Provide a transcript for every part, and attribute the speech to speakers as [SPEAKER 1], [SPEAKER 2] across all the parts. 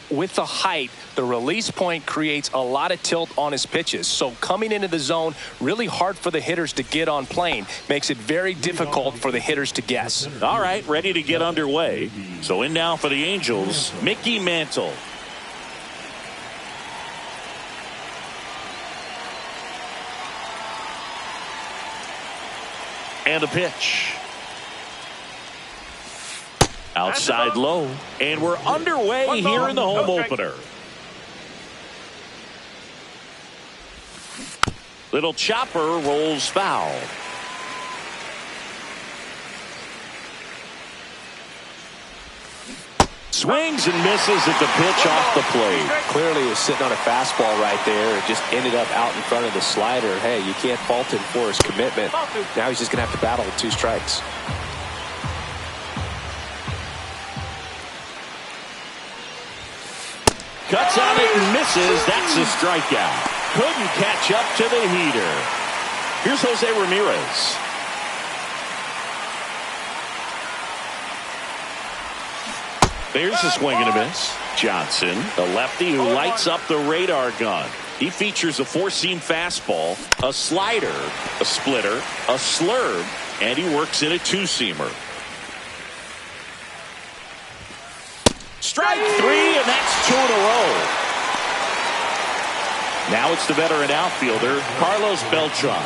[SPEAKER 1] with the height, the release point creates a lot of tilt on his pitches. So coming into the zone, really hard for the hitters to get on plane. Makes it very difficult for the hitters to guess.
[SPEAKER 2] All right, ready to get underway. So in now for the Angels, Mickey Mantle. And a pitch. Outside low. And we're underway here in the home opener. Little chopper rolls foul. Swings and misses at the pitch off the plate.
[SPEAKER 1] Clearly he was sitting on a fastball right there. It just ended up out in front of the slider. Hey, you can't fault him for his commitment. Now he's just going to have to battle with 2 strikes.
[SPEAKER 2] Cuts on it and misses. That's a strikeout. Couldn't catch up to the heater. Here's Jose Ramirez. There's a swing and a miss. Johnson, the lefty who lights up the radar gun. He features a 4-seam fastball, a slider, a splitter, a slurve, and he works in a 2-seamer. Strike 3, and that's 2 in a row. Now it's the veteran outfielder, Carlos Beltran.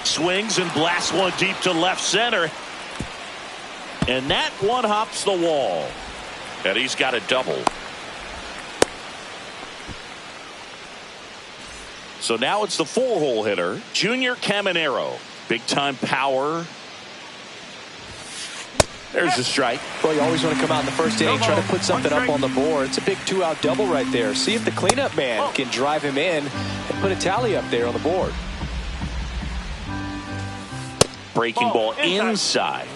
[SPEAKER 2] Swings and blasts one deep to left center. And that one hops the wall. And he's got a double. So now it's the 4-hole hitter, Junior Caminero. Big time power. There's a strike.
[SPEAKER 1] Well, you always want to come out in the first inning, try to put something up on the board. It's a big 2-out double right there. See if the cleanup man can drive him in and put a tally up there on the board.
[SPEAKER 2] Breaking ball inside.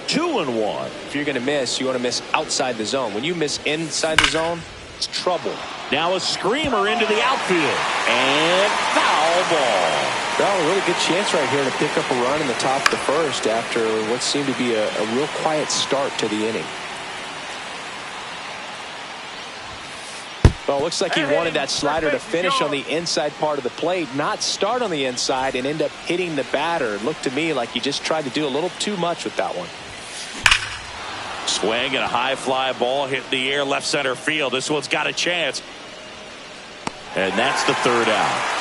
[SPEAKER 2] 2-1.
[SPEAKER 1] If you're going to miss, you want to miss outside the zone. When you miss inside the zone, it's trouble.
[SPEAKER 2] Now a screamer into the outfield. And foul ball.
[SPEAKER 1] Well, a really good chance right here to pick up a run in the top of the first after what seemed to be a real quiet start to the inning. Well, it looks like he wanted that slider to finish on the inside part of the plate, not start on the inside and end up hitting the batter. It looked to me like he just tried to do a little too much with that one.
[SPEAKER 2] Swing and a high fly ball hit the air left center field. This one's got a chance. And that's the 3rd out.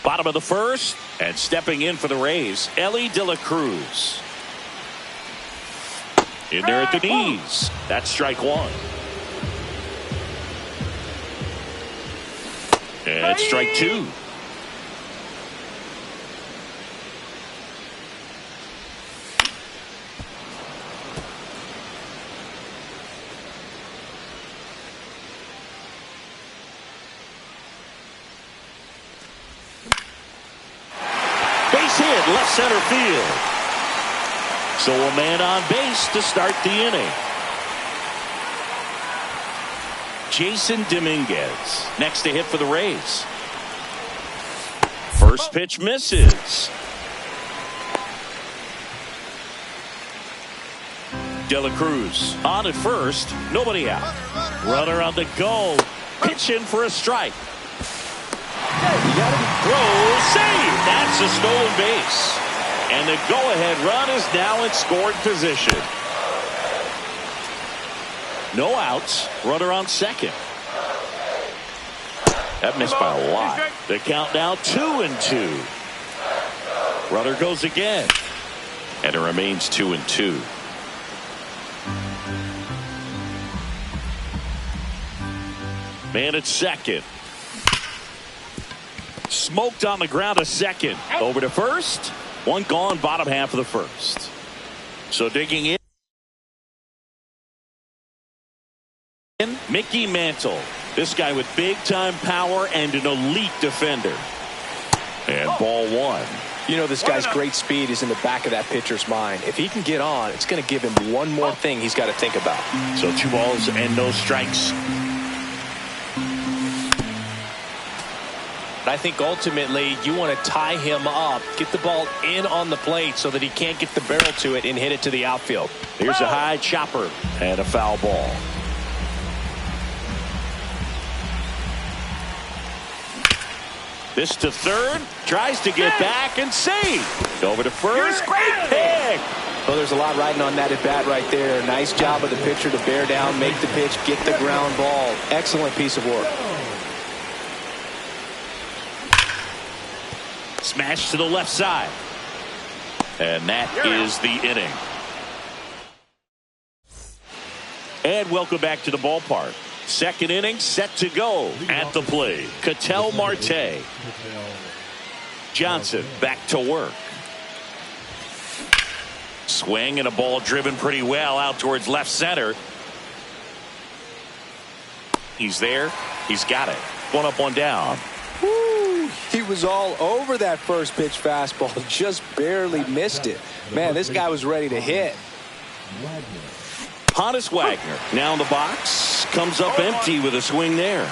[SPEAKER 2] Bottom of the first, and stepping in for the Rays, Elly De La Cruz. In there at the knees. That's strike 1. And strike 2. Hit left center field. So a man on base to start the inning. Jason Dominguez next to hit for the Rays. First pitch misses. De La Cruz on at first, nobody out. Runner on the go, pitching for a strike. Throw, save. That's a stolen base. And the go-ahead run is now in scoring position. No outs. Runner on second. That missed by a lot. The count now 2-2. Runner goes again. And it remains 2-2. Man at second. Smoked on the ground a second. Over to first. One gone, bottom half of the first. So digging in, Mickey Mantle. This guy with big time power and an elite defender. And ball 1.
[SPEAKER 1] You know, this guy's great speed is in the back of that pitcher's mind. If he can get on, it's going to give him one more thing he's got to think about.
[SPEAKER 2] So 2 balls and no strikes.
[SPEAKER 1] But I think ultimately you want to tie him up, get the ball in on the plate so that he can't get the barrel to it and hit it to the outfield.
[SPEAKER 2] Here's a high chopper and a foul ball. This to third, tries to get back and save. Over to first, great pick.
[SPEAKER 1] Well, there's a lot riding on that at bat right there. Nice job of the pitcher to bear down, make the pitch, get the ground ball. Excellent piece of work.
[SPEAKER 2] Smash to the left side. And that is the inning. And welcome back to the ballpark. Second inning set to go at the plate. Ketel Marte. Johnson back to work. Swing and a ball driven pretty well out towards left center. He's there. He's got it. One up, one down.
[SPEAKER 1] Woo, he was all over that first pitch fastball. Just barely missed it. Man, this guy was ready to hit.
[SPEAKER 2] Honus Wagner now in the box. Comes up empty with a swing there.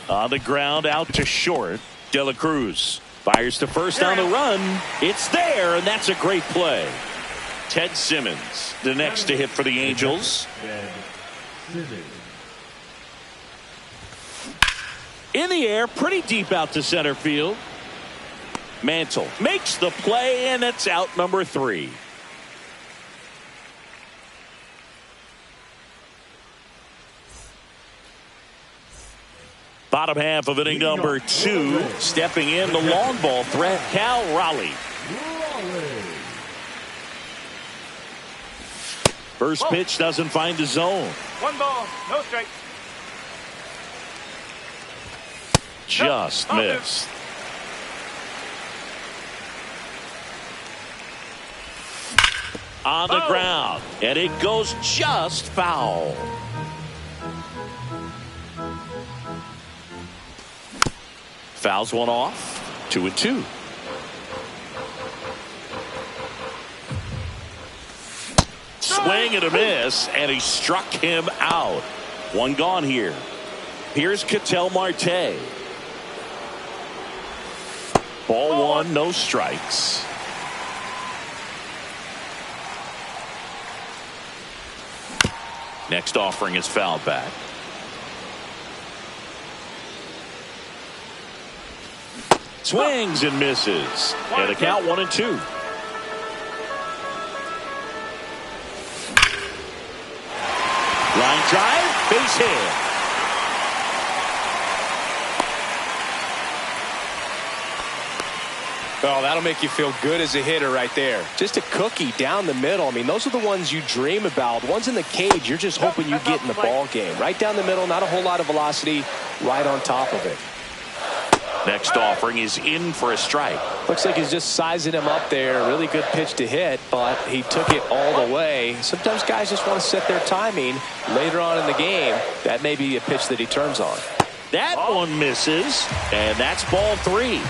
[SPEAKER 2] On the ground out to short. De La Cruz fires to first on the run. It's there, and that's a great play. Ted Simmons, the next to hit for the Angels. In the air, pretty deep out to center field. Mantle makes the play, and it's out number 3. Bottom half of inning number 2. Stepping in the long ball threat, Cal Raleigh. First pitch doesn't find the zone.
[SPEAKER 3] 1 ball, no strike.
[SPEAKER 2] Just missed. On the ground, and it goes just foul. Fouls one off. 2-2. Swing and a miss, and he struck him out. One gone here. Here's Ketel Marte. Ball 1, no strikes. Next offering is fouled back. Swings and misses. And the count 1-2. Line drive, base hit.
[SPEAKER 1] Oh, that'll make you feel good as a hitter right there. Just a cookie down the middle. I mean, those are the ones you dream about. Ones in the cage, you're just hoping you get in the ball game. Right down the middle, not a whole lot of velocity, right on top of it.
[SPEAKER 2] Next offering is in for a strike.
[SPEAKER 1] Looks like he's just sizing him up there. Really good pitch to hit, but he took it all the way. Sometimes guys just want to set their timing later on in the game. That may be a pitch that he turns on.
[SPEAKER 2] That one misses, and that's ball 3.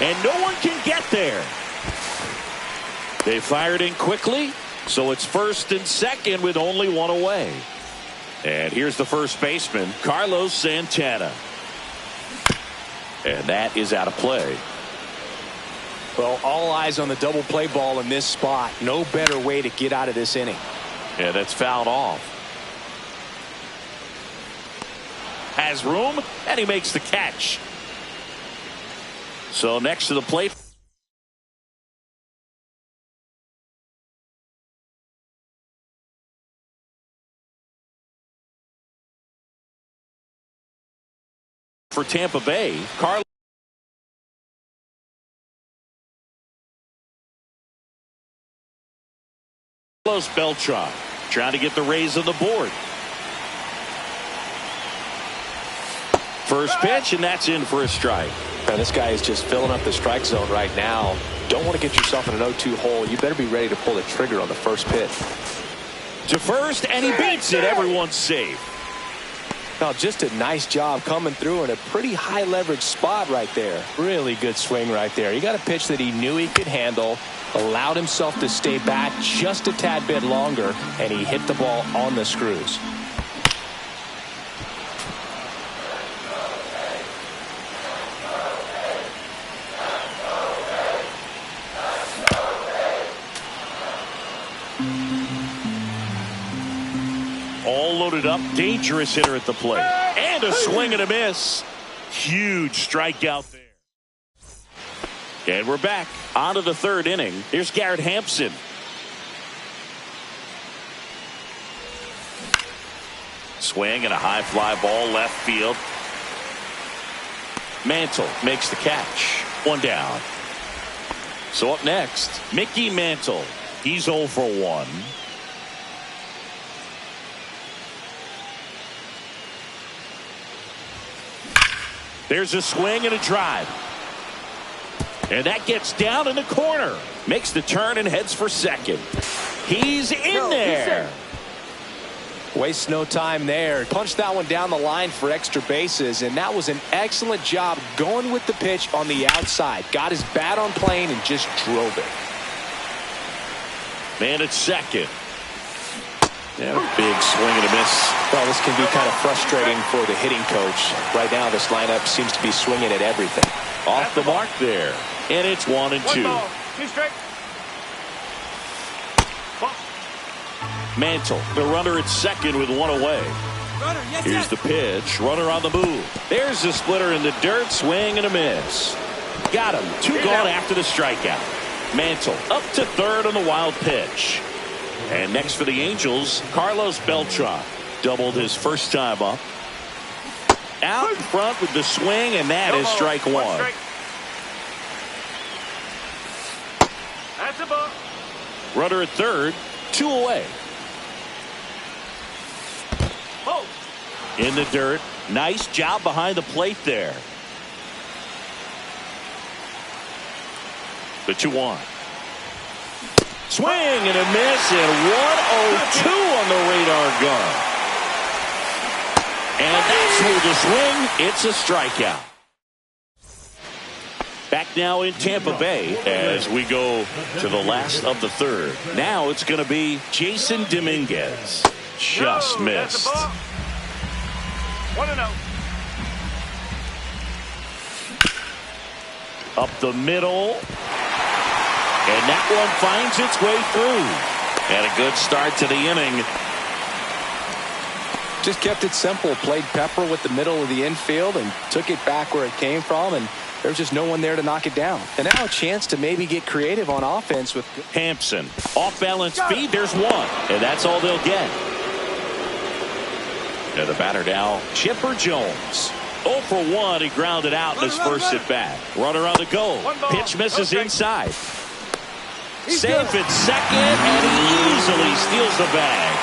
[SPEAKER 2] And no one can get there. They fired in quickly, so it's first and second with only one away. And here's the first baseman, Carlos Santana. And that is out of play.
[SPEAKER 1] Well, all eyes on the double play ball in this spot. No better way to get out of this inning.
[SPEAKER 2] Yeah, that's fouled off. Has room, and he makes the catch. So next to the plate for Tampa Bay, Carlos Beltran trying to get the Rays on the board. First pitch, and that's in for a strike.
[SPEAKER 1] Now, this guy is just filling up the strike zone right now. Don't want to get yourself in an 0-2 hole. You better be ready to pull the trigger on the first pitch.
[SPEAKER 2] To first, and he beats it. Everyone's safe.
[SPEAKER 1] Well, just a nice job coming through in a pretty high leverage spot right there. Really good swing right there. He got a pitch that he knew he could handle, allowed himself to stay back just a tad bit longer, and he hit the ball on the screws.
[SPEAKER 2] All loaded up, dangerous hitter at the plate. And a swing and a miss. Huge strikeout there. And we're back on to the third inning. Here's Garrett Hampson. Swing and a high fly ball left field. Mantle makes the catch. One down. So up next, Mickey Mantle. He's 0 for 1. There's a swing and a drive. And that gets down in the corner. Makes the turn and heads for second. He's in there.
[SPEAKER 1] Wastes no time there. Punched that one down the line for extra bases, and that was an excellent job going with the pitch on the outside. Got his bat on plane and just drove it.
[SPEAKER 2] Man at second. And a big swing and a miss.
[SPEAKER 1] Well, this can be kind of frustrating for the hitting coach. Right now, this lineup seems to be swinging at everything.
[SPEAKER 2] Off the mark there. And it's 1 and 2.
[SPEAKER 3] Two straight.
[SPEAKER 2] Mantle, the runner at second with 1 away.
[SPEAKER 3] Runner, yes,
[SPEAKER 2] Here's
[SPEAKER 3] yes.
[SPEAKER 2] the pitch. Runner on the move. There's the splitter in the dirt. Swing and a miss. Got him. 2 gone after the strikeout. Mantle up to third on the wild pitch. And next for the Angels, Carlos Beltran. Doubled his first time up. Out in front with the swing, and that is strike 1.
[SPEAKER 3] That's a ball.
[SPEAKER 2] Runner at third, 2 away.
[SPEAKER 3] Oh.
[SPEAKER 2] In the dirt. Nice job behind the plate there. The 2-1. Swing and a miss, and 1-0-2 on the radar gun. And that's with the swing. It's a strikeout. Back now in Tampa Bay as we go to the last of the third. Now it's going to be Jason Dominguez. Just missed.
[SPEAKER 3] 1-0.
[SPEAKER 2] Up the middle. And that one finds its way through. And a good start to the inning.
[SPEAKER 1] Just kept it simple. Played pepper with the middle of the infield and took it back where it came from. And there was just no one there to knock it down. And now a chance to maybe get creative on offense with
[SPEAKER 2] Hampson. Off balance speed. There's one. And that's all they'll get. And the batter now, Chipper Jones. 0 for 1. He grounded out in his first at bat. Runner on the go. Pitch misses inside. Safe at second, and he easily steals the bag.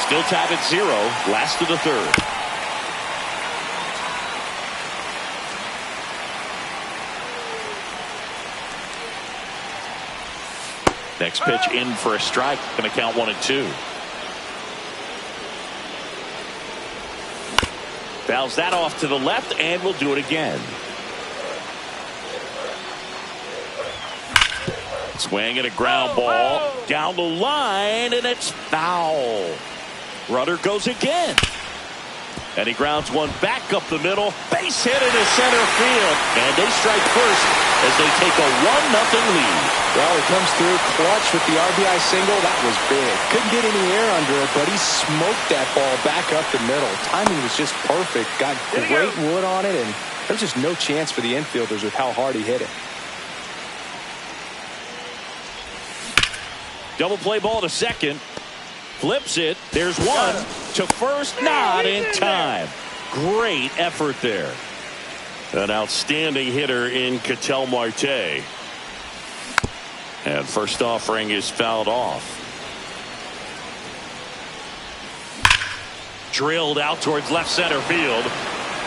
[SPEAKER 2] Still tied at 0. Last of the third. Next pitch in for a strike. Going to count 1-2. Fouls that off to the left, and we'll do it again. Swing and a ground ball down the line, and it's foul. Runner goes again. And he grounds one back up the middle. Base hit into center field. And they strike first as they take a 1-0 lead.
[SPEAKER 1] Well, he comes through clutch with the RBI single. That was big. Couldn't get any air under it, but he smoked that ball back up the middle. Timing was just perfect. Got great wood on it, and there's just no chance for the infielders with how hard he hit it.
[SPEAKER 2] Double play ball to second. Flips it. There's one to first. Not in time. Great effort there. An outstanding hitter in Ketel Marte. And first offering is fouled off. Drilled out towards left center field.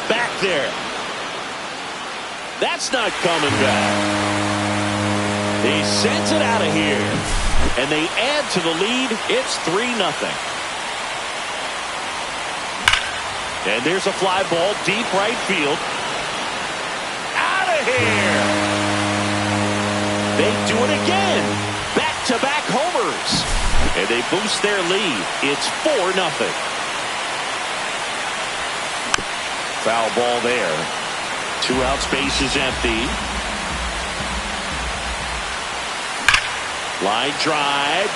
[SPEAKER 2] Back there. That's not coming back. He sends it out of here. And they add to the lead. It's 3-0. And there's a fly ball deep right field. Out of here. They do it again. Back-to-back homers. And they boost their lead. It's 4-0. Foul ball there. 2 outs, base is empty. Line drive.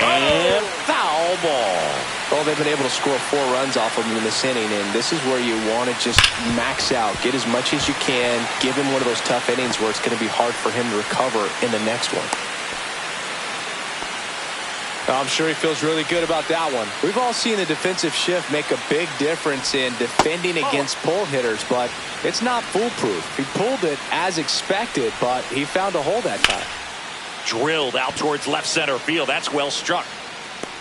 [SPEAKER 2] And foul ball.
[SPEAKER 1] Well, they've been able to score 4 runs off of him in this inning, and this is where you want to just max out. Get as much as you can. Give him one of those tough innings where it's going to be hard for him to recover in the next one. I'm sure he feels really good about that one. We've all seen the defensive shift make a big difference in defending against pull hitters, but it's not foolproof. He pulled it as expected, but he found a hole that time.
[SPEAKER 2] Drilled out towards left center field. That's well struck.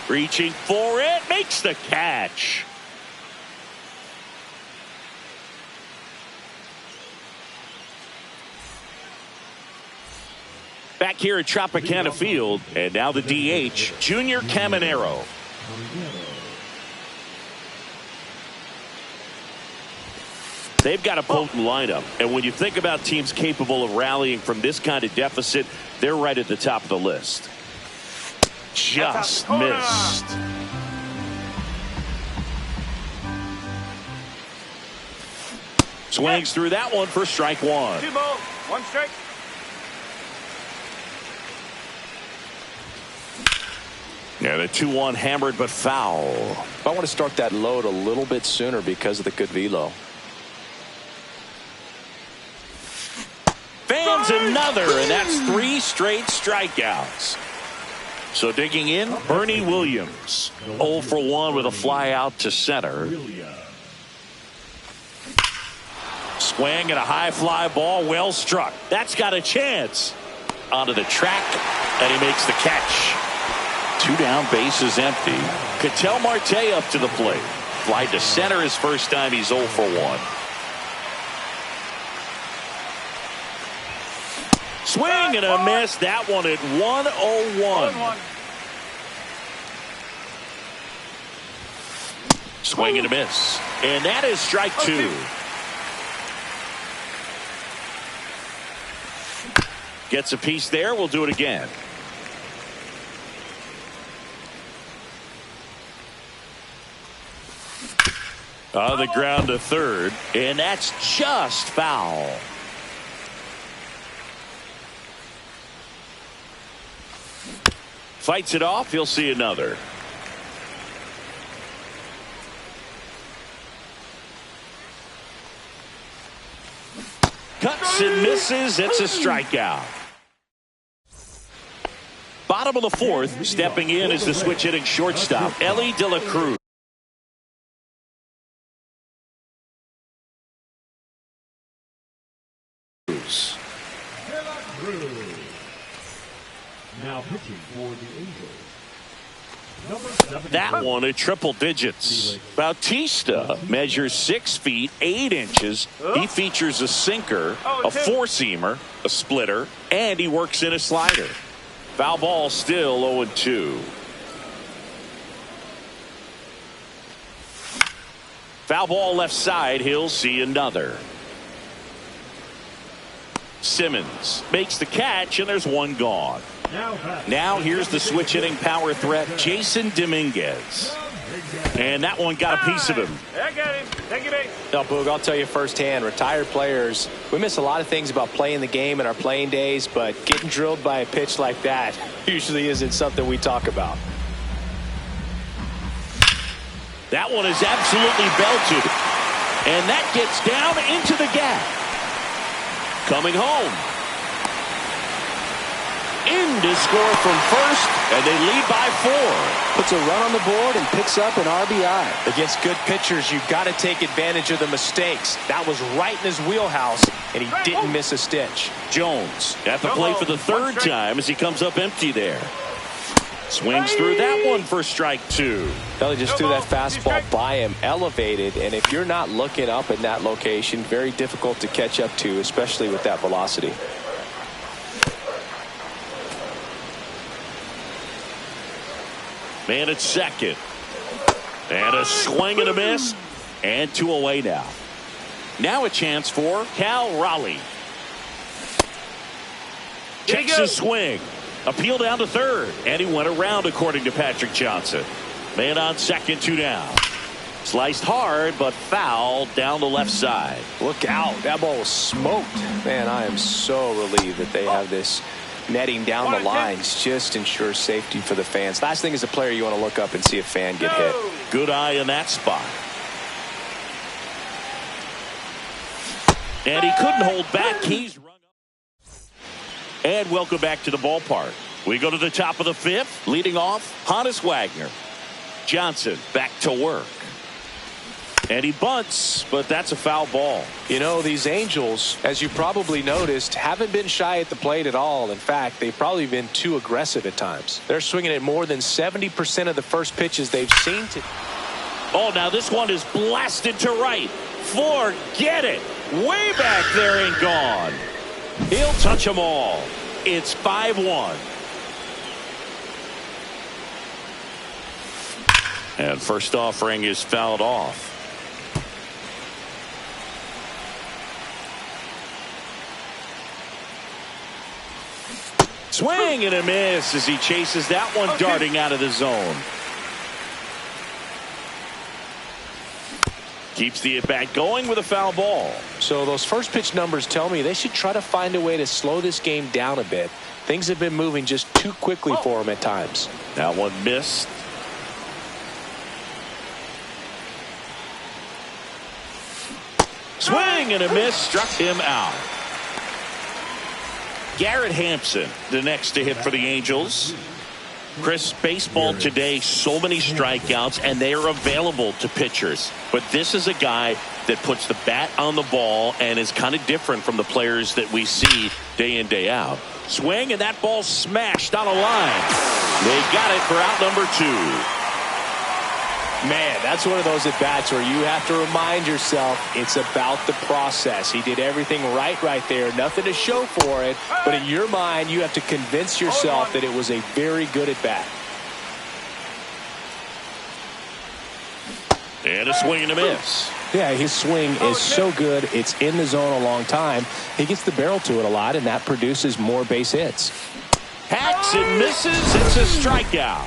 [SPEAKER 2] Reaching for it. Makes the catch. Back here at Tropicana Field. And now the DH, Junior Caminero. They've got a potent lineup. And when you think about teams capable of rallying from this kind of deficit, they're right at the top of the list. Just missed. Swings through that one for strike 1.
[SPEAKER 3] 2 balls, 1 strike.
[SPEAKER 2] And a 2-1 hammered but foul.
[SPEAKER 1] I want to start that load a little bit sooner because of the good velo.
[SPEAKER 2] Fans another, and that's 3 straight strikeouts. So digging in, Bernie Williams. 0 for 1 with a fly out to center. Swing and a high fly ball, well struck. That's got a chance. Onto the track, and he makes the catch. 2 down, bases empty. Ketel Marte up to the plate. Fly to center his first time. He's 0 for 1. Swing and a miss. That one at 1-0-1. Swing and a miss. And that is strike 2. Gets a piece there. We'll do it again. On the ground to third. And that's just foul. Fights it off. He'll see another. Cuts and misses. It's a strikeout. Bottom of the 4th. Stepping in is the switch hitting shortstop, Ellie De La Cruz.
[SPEAKER 4] Now pitching for the Angels.
[SPEAKER 2] That one at triple digits. Bautista measures 6 feet 8 inches. He features a sinker, a 4-seamer, a splitter, and he works in a slider. Foul ball, still 0-2. Foul ball left side. He'll see another. Simmons makes the catch, and there's 1 gone. Now here's the switch hitting power threat, Jason Dominguez. And that one got a piece of him.
[SPEAKER 3] I got him. Take it base.
[SPEAKER 1] Now, Boog, I'll tell you firsthand, retired players, we miss a lot of things about playing the game in our playing days, but getting drilled by a pitch like that usually isn't something we talk about.
[SPEAKER 2] That one is absolutely belted. And that gets down into the gap. Coming home. In to score from first, and they lead by 4.
[SPEAKER 1] Puts a run on the board and picks up an RBI. Against good pitchers, you've got to take advantage of the mistakes. That was right in his wheelhouse, and he didn't miss a stitch.
[SPEAKER 2] Jones at the plate for the 3rd time as he comes up empty there. Swings through that one for strike 2.
[SPEAKER 1] Kelly just threw that fastball by him, elevated, and if you're not looking up in that location, very difficult to catch up to, especially with that velocity. Man at second. And a swing and a miss.
[SPEAKER 2] And 2 away now. Now a chance for Cal Raleigh. Checks his swing. Appeal down to third. And he went around, according to Patrick Johnson. Man on second, 2 down. Sliced hard, but foul down the left side.
[SPEAKER 1] Look out. That ball was smoked. Man, I am so relieved that they have this netting down the lines. Just ensures safety for the fans. Last thing as a player, you want to look up and see a fan get hit.
[SPEAKER 2] Good eye in that spot. And he couldn't hold back. He's run up. And welcome back to the ballpark. We go to the top of the 5th. Leading off, Honus Wagner. Johnson back to work. And he bunts, but that's a foul ball.
[SPEAKER 1] You know, these Angels, as you probably noticed, haven't been shy at the plate at all. In fact, they've probably been too aggressive at times. They're swinging at more than 70% of the first pitches they've seen.
[SPEAKER 2] Oh, now this one is blasted to right. Forget it. Way back there and gone. He'll touch them all. It's 5-1. And first offering is fouled off. Swing and a miss as he chases that one darting out of the zone. Keeps the at-bat going with a foul ball.
[SPEAKER 1] So those first pitch numbers tell me they should try to find a way to slow this game down a bit. Things have been moving just too quickly for him at times.
[SPEAKER 2] That one missed. Swing and a miss, struck him out. Garrett Hampson, the next to hit for the Angels. Chris, baseball today, so many strikeouts, and they are available to pitchers. But this is a guy that puts the bat on the ball and is kind of different from the players that we see day in, day out. Swing, and that ball smashed on a line. They got it for out number 2.
[SPEAKER 1] Man, that's one of those at-bats where you have to remind yourself it's about the process. He did everything right there. Nothing to show for it. But in your mind, you have to convince yourself that it was a very good at-bat.
[SPEAKER 2] And a swing and a miss.
[SPEAKER 1] Yeah, his swing is so good. It's in the zone a long time. He gets the barrel to it a lot, and that produces more base hits.
[SPEAKER 2] Hacks and misses. It's a strikeout.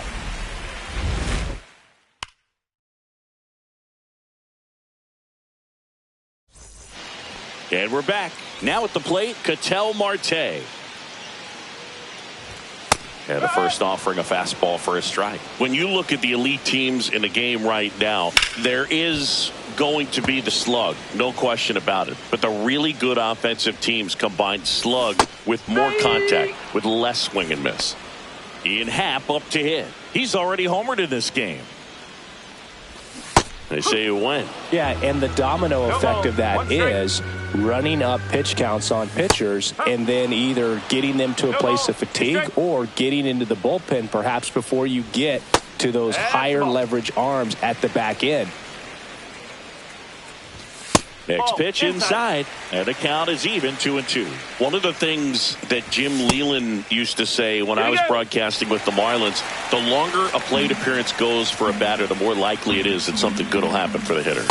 [SPEAKER 2] And we're back. Now at the plate, Ketel Marte. And the first offering a fastball for a strike. When you look at the elite teams in the game right now, there is going to be the slug. No question about it. But the really good offensive teams combine slug with more contact, with less swing and miss. Ian Happ up to hit. He's already homered in this game. They say you win.
[SPEAKER 1] Yeah, and the domino effect of that is running up pitch counts on pitchers and then either getting them to a place of fatigue or getting into the bullpen perhaps before you get to those higher leverage arms at the back end.
[SPEAKER 2] Next pitch inside, and the count is even 2-2. One of the things that Jim Leland used to say when I was broadcasting with the Marlins, the longer a plate appearance goes for a batter, the more likely it is that something good will happen for the hitter.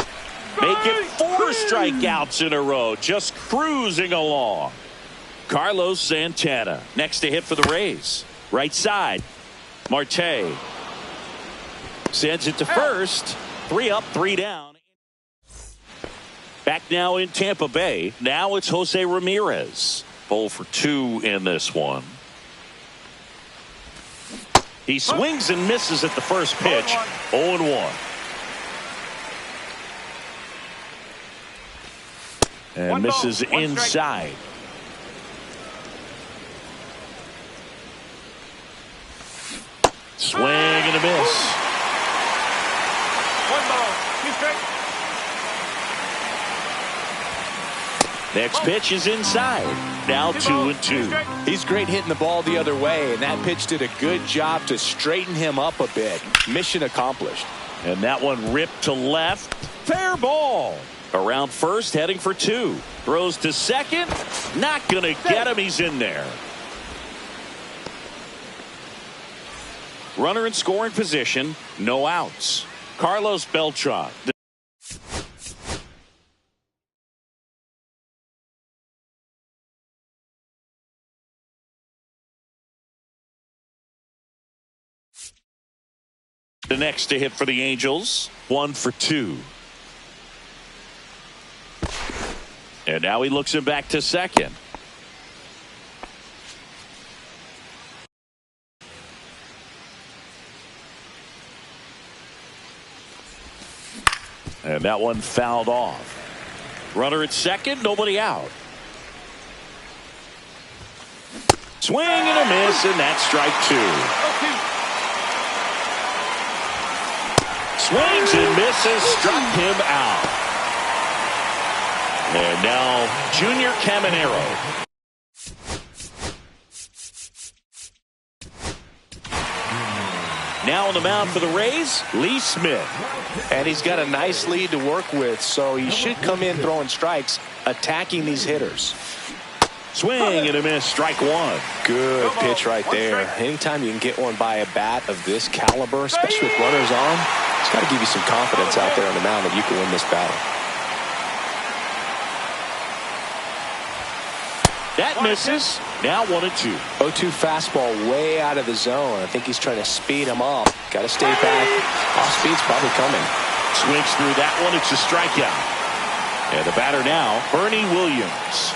[SPEAKER 2] Make it 4 strikeouts in a row, just cruising along. Carlos Santana, next to hit for the Rays. Right side, Marte sends it to first. 3 up, 3 down. Back now in Tampa Bay. Now it's Jose Ramirez. 0 for 2 in this one. He swings and misses at the first pitch. 0-1. And misses inside. Swing and a miss.
[SPEAKER 3] 1 ball, 2 strikes.
[SPEAKER 2] Next pitch is inside. Now 2-2.
[SPEAKER 1] He's great hitting the ball the other way, and that pitch did a good job to straighten him up a bit. Mission accomplished.
[SPEAKER 2] And that one ripped to left. Fair ball. Around first, heading for 2. Throws to second. Not going to get him. He's in there. Runner in scoring position. No outs. Carlos Beltran. The next to hit for the Angels, 1 for 2. And now he looks him back to second. And that one fouled off. Runner at second, nobody out. Swing and a miss, and that's strike 2. Swings and misses, struck him out. And now Junior Caminero. Now on the mound for the Rays, Lee Smith.
[SPEAKER 1] And he's got a nice lead to work with, so he should come in throwing strikes, attacking these hitters.
[SPEAKER 2] Swing and a miss, strike 1.
[SPEAKER 1] Good pitch right there. Anytime you can get one by a bat of this caliber, especially with runners on, it's got to give you some confidence out there on the mound that you can win this battle.
[SPEAKER 2] That misses. Now 1-2.
[SPEAKER 1] 0-2 fastball way out of the zone. I think he's trying to speed him up. Got to stay back. Off speed's probably coming.
[SPEAKER 2] Swings through that one. It's a strikeout. And the batter now, Bernie Williams.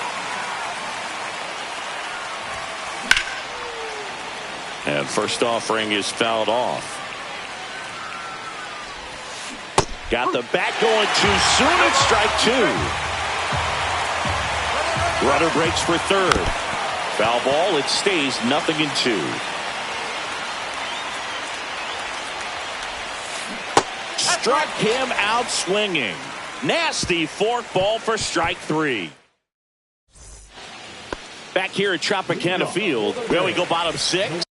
[SPEAKER 2] And first offering is fouled off. Got the bat going too soon. It's strike 2. Runner breaks for third. Foul ball. It stays 0-2. Struck him out swinging. Nasty forkball for strike 3. Back here at Tropicana Field, where we go bottom 6.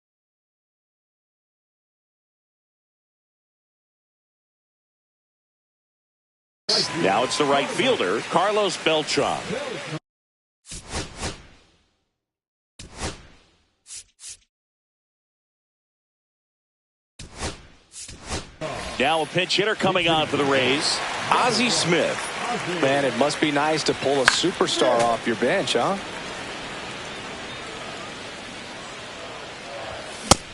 [SPEAKER 2] Now it's the right fielder, Carlos Beltran. Now a pinch hitter coming on for the Rays, Ozzie Smith.
[SPEAKER 1] Man, it must be nice to pull a superstar off your bench, huh?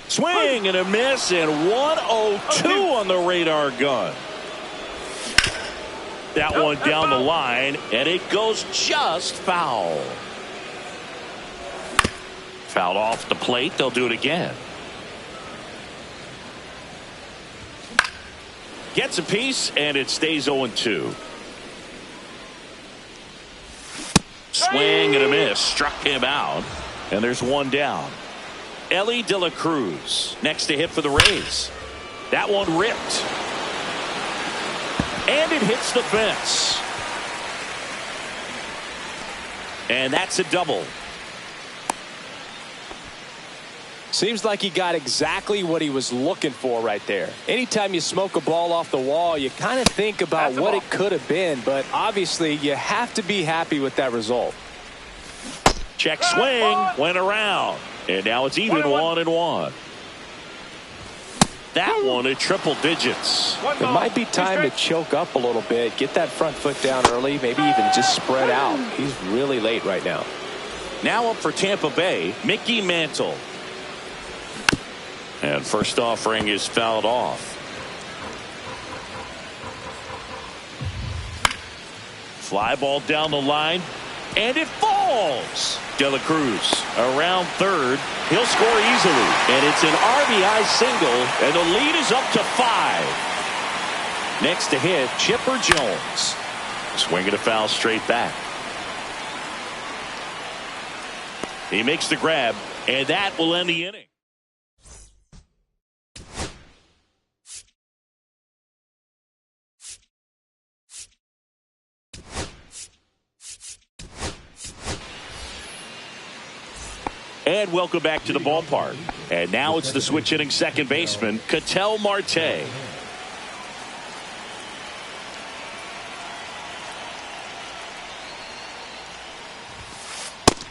[SPEAKER 2] Swing and a miss, and 1-0-2 on the radar gun. That one down the line, and it goes just foul. Fouled off the plate. They'll do it again. Gets a piece, and it stays 0-2. Swing and a miss. Struck him out. And there's one down. Ellie De La Cruz next to hit for the Rays. That one ripped. And it hits the fence. And that's a double.
[SPEAKER 1] Seems like he got exactly what he was looking for right there. Anytime you smoke a ball off the wall, you kind of think about what it could have been, but obviously you have to be happy with that result.
[SPEAKER 2] Check swing, went around, and now it's even 1-1. That one at triple digits.
[SPEAKER 1] It might be time to choke up a little bit, get that front foot down early, maybe even just spread out. He's really late right now.
[SPEAKER 2] Now up for Tampa Bay, Mickey Mantle. And first offering is fouled off. Fly ball down the line, and it falls. De La Cruz around third. He'll score easily, and it's an RBI single, and the lead is up to 5. Next to hit, Chipper Jones. Swinging a foul straight back. He makes the grab, and that will end the inning. And welcome back to the ballpark. And now it's the switch hitting second baseman, Ketel Marte.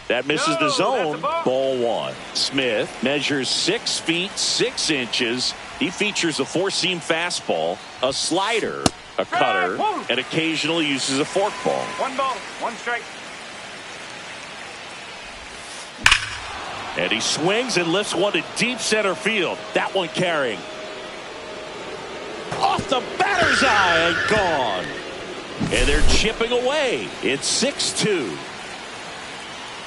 [SPEAKER 2] That misses the zone. Ball 1. Smith measures 6 feet 6 inches. He features a four-seam fastball, a slider, a cutter, and occasionally uses a forkball.
[SPEAKER 3] 1 ball, 1 strike.
[SPEAKER 2] And he swings and lifts one to deep center field. That one carrying. the batter's eye and gone. And they're chipping away. It's 6-2.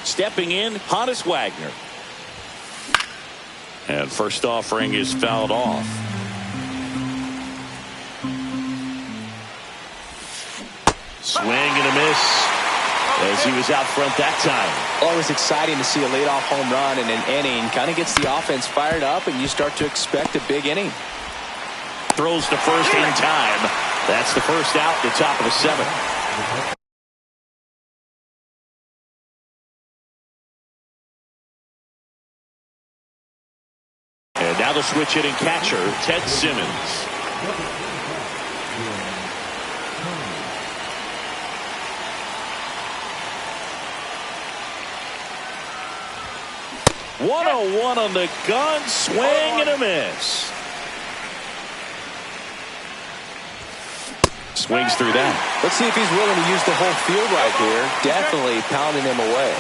[SPEAKER 2] Stepping in, Honus Wagner. And first offering is fouled off. Swing and a miss as he was out front that time.
[SPEAKER 1] Always exciting to see a leadoff home run in an inning. Kind of gets the offense fired up, and you start to expect a big inning.
[SPEAKER 2] Throws to first in time. That's the first out, the top of the seventh. And now the switch hitting catcher, Ted Simmons. One-on-one on the gun, swing and a miss. Swings through that.
[SPEAKER 1] Let's see if he's willing to use the whole field right here. Definitely pounding him away.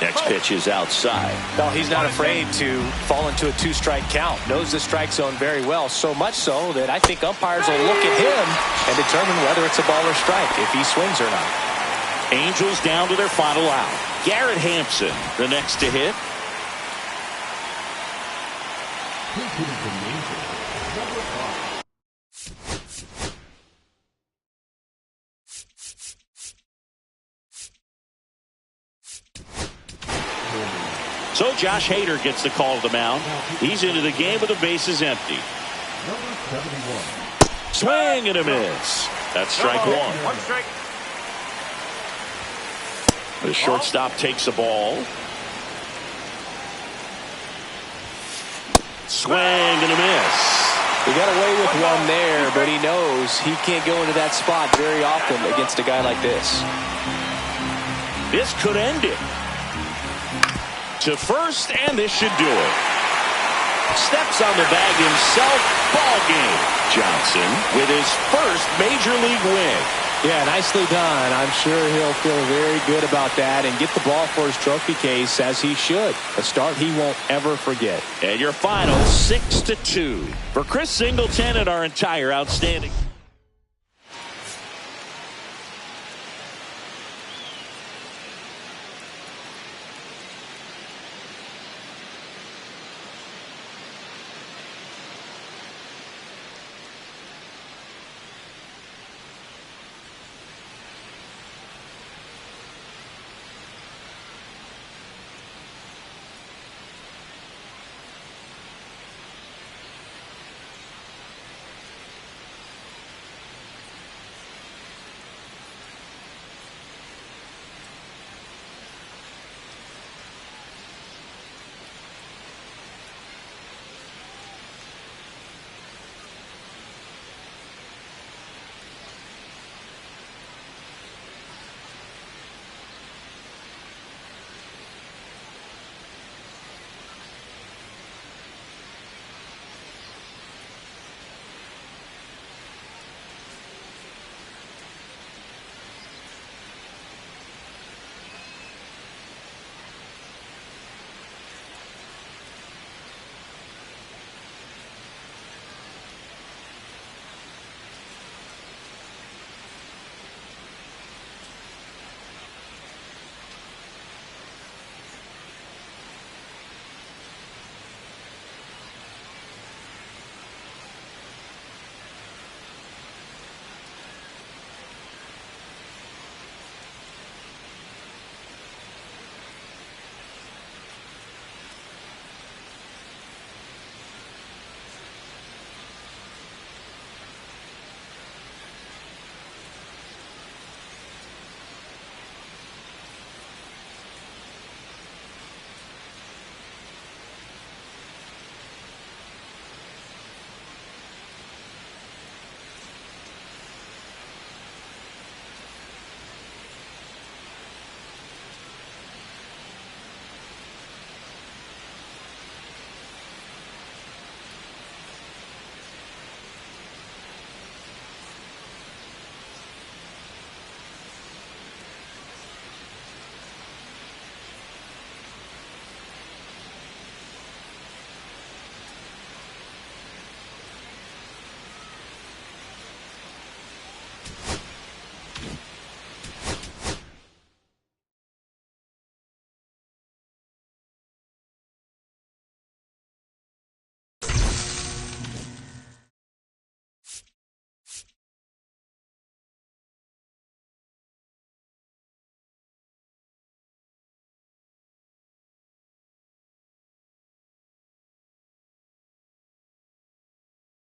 [SPEAKER 2] Next pitch is outside.
[SPEAKER 1] No, he's not afraid to fall into a two-strike count. Knows the strike zone very well, so much so that I think umpires will look at him and determine whether it's a ball or strike, if he swings or not.
[SPEAKER 2] Angels down to their final out. Garrett Hampson, the next to hit. So Josh Hader gets the call to the mound. He's into the game with the bases empty. Swing and a miss. That's strike one.
[SPEAKER 3] One strike.
[SPEAKER 2] The shortstop takes the ball. Swing and a miss.
[SPEAKER 1] He got away with one there, but he knows he can't go into that spot very often against a guy like this.
[SPEAKER 2] This could end it. To first, and this should do it. Steps on the bag himself. Ball game. Johnson with his first major league win.
[SPEAKER 1] Yeah, nicely done. I'm sure he'll feel very good about that and get the ball for his trophy case, as he should. A start he won't ever forget.
[SPEAKER 2] And your final 6-2. For Chris Singleton and our entire outstanding